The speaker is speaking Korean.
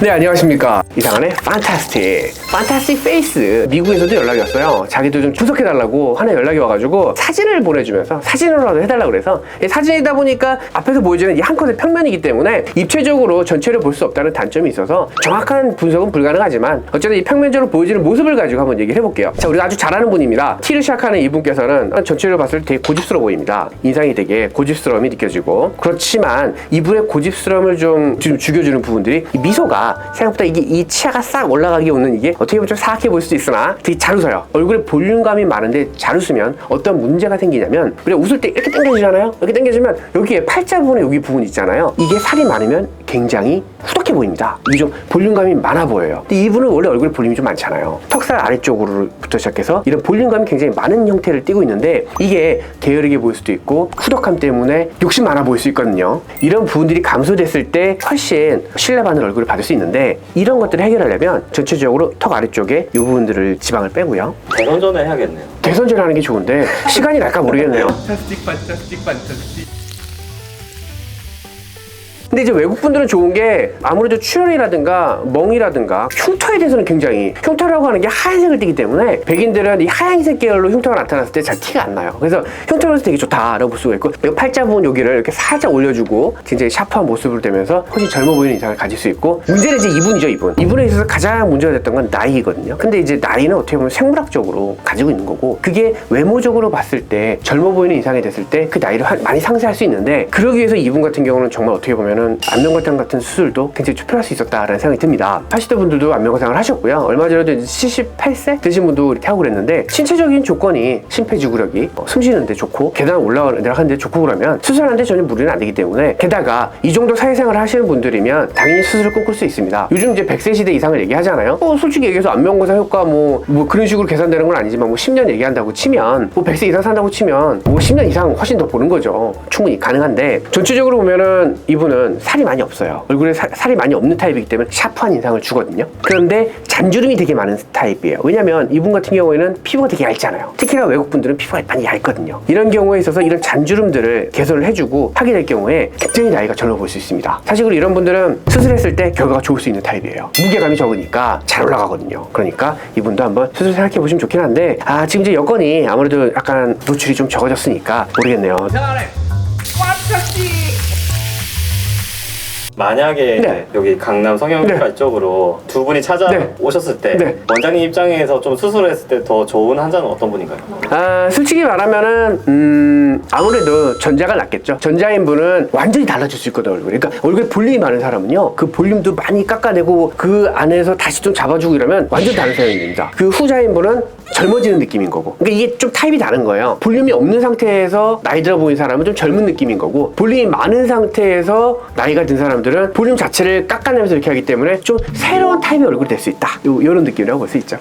네, 안녕하십니까. 이상한의 판타스틱 페이스. 미국에서도 연락이 왔어요. 자기도 좀 분석해달라고 하나 연락이 와가지고 사진을 보내주면서 사진으로라도 해달라고 그래서 사진이다 보니까 앞에서 보여주는 이 한 컷의 평면이기 때문에 입체적으로 전체를 볼 수 없다는 단점이 있어서 정확한 분석은 불가능하지만 어쨌든 이 평면적으로 보여지는 모습을 가지고 한번 얘기를 해볼게요. 자, 우리가 아주 잘 아는 분입니다. T를 시작하는 이분께서는 전체를 봤을 때 되게 고집스러워 보입니다. 인상이 되게 고집스러움이 느껴지고, 그렇지만 이분의 고집스러움을 좀 죽여주는 부분들이 이 미소가 생각보다 이 치아가 싹 올라가기 오는 이게 어떻게 보면 좀 사악해 보일 수도 있으나 되게 잘 웃어요. 얼굴에 볼륨감이 많은데 잘 웃으면 어떤 문제가 생기냐면, 우리가 웃을 때 이렇게 당겨지잖아요. 이렇게 당겨지면 여기에 팔자 부분에 여기 부분 있잖아요. 이게 살이 많으면 굉장히 후덕해 보입니다. 이게 좀 볼륨감이 많아 보여요. 근데 이분은 원래 얼굴에 볼륨이 좀 많잖아요. 턱살 아래쪽으로부터 시작해서 이런 볼륨감이 굉장히 많은 형태를 띠고 있는데, 이게 게으르게 보일 수도 있고 후덕함 때문에 욕심 많아 보일 수 있거든요. 이런 부분들이 감소됐을 때 훨씬 신뢰받는 얼굴을 받을 수 있는데, 이런 것들을 해결하려면 전체적으로 턱 아래쪽에 이 부분들을 지방을 빼고요. 대선전을 해야겠네요. 대선전 하는 게 좋은데 시간이 날까 모르겠네요. 판타스틱. 근데 이제 외국 분들은 좋은 게 아무래도 출혈이라든가 멍이라든가 흉터에 대해서는 굉장히, 흉터라고 하는 게 하얀색을 띠기 때문에 백인들은 이 하얀색 계열로 흉터가 나타났을 때 잘 티가 안 나요. 그래서 흉터로서 되게 좋다라고 볼 수가 있고, 이 팔자 부분 여기를 이렇게 살짝 올려주고 굉장히 샤프한 모습으로 되면서 훨씬 젊어 보이는 인상을 가질 수 있고, 문제는 이제 이분이죠. 이분에 있어서 가장 문제가 됐던 건 나이거든요. 근데 이제 나이는 어떻게 보면 생물학적으로 가지고 있는 거고, 그게 외모적으로 봤을 때 젊어 보이는 인상이 됐을 때 그 나이를 많이 상쇄할 수 있는데, 그러기 위해서 이분 같은 경우는 정말 어떻게 보면은 안면거상 같은 수술도 굉장히 필요할 수 있었다라는 생각이 듭니다. 하시던 분들도 안면거상을 하셨고요. 얼마 전에도 이제 78세 되신 분도 이렇게 하고 그랬는데, 신체적인 조건이 심폐지구력이 숨 쉬는데 좋고 계단 올라가는데 좋고 그러면 수술하는데 전혀 무리는 안 되기 때문에, 게다가 이 정도 사회생활을 하시는 분들이면 당연히 수술을 꿈꿀 수 있습니다. 요즘 이제 100세 시대 이상을 얘기하잖아요. 솔직히 얘기해서 안면거상 효과 뭐 그런 식으로 계산되는 건 아니지만 10년 얘기한다고 치면 100세 이상 산다고 치면 10년 이상 훨씬 더 보는 거죠. 충분히 가능한데, 전체적으로 보면은 이분은 살이 많이 없어요. 얼굴에 살이 많이 없는 타입이기 때문에 샤프한 인상을 주거든요. 그런데 잔주름이 되게 많은 타입이에요. 왜냐면 이분 같은 경우에는 피부가 되게 얇잖아요. 특히나 외국분들은 피부가 많이 얇거든요. 이런 경우에 있어서 이런 잔주름들을 개선을 해주고 하게 될 경우에 굉장히 나이가 젊어 보일 수 있습니다. 사실 이런 분들은 수술했을 때 결과가 좋을 수 있는 타입이에요. 무게감이 적으니까 잘 올라가거든요. 그러니까 이분도 한번 수술 생각해 보시면 좋긴 한데, 지금 이제 여건이 아무래도 약간 노출이 좀 적어졌으니까 모르겠네요. 이상한의 판타스틱. 만약에 네. 여기 강남 성형외과 이쪽으로 두 분이 찾아오셨을 때 네. 원장님 입장에서 좀 수술을 했을 때 더 좋은 환자는 어떤 분인가요? 솔직히 말하면은 아무래도 전자가 낫겠죠. 전자인 분은 완전히 달라질 수 있거든, 얼굴이. 그러니까 얼굴에 볼륨이 많은 사람은요, 그 볼륨도 많이 깎아내고 그 안에서 다시 좀 잡아주고 이러면 완전 다른 사람이 됩니다. 그 후자인 분은 젊어지는 느낌인 거고, 그러니까 이게 좀 타입이 다른 거예요. 볼륨이 없는 상태에서 나이 들어 보이는 사람은 좀 젊은 느낌인 거고, 볼륨이 많은 상태에서 나이가 든 사람들은 볼륨 자체를 깎아내면서 이렇게 하기 때문에 좀 새로운 타입의 얼굴이 될 수 있다. 이런 느낌이라고 볼 수 있죠.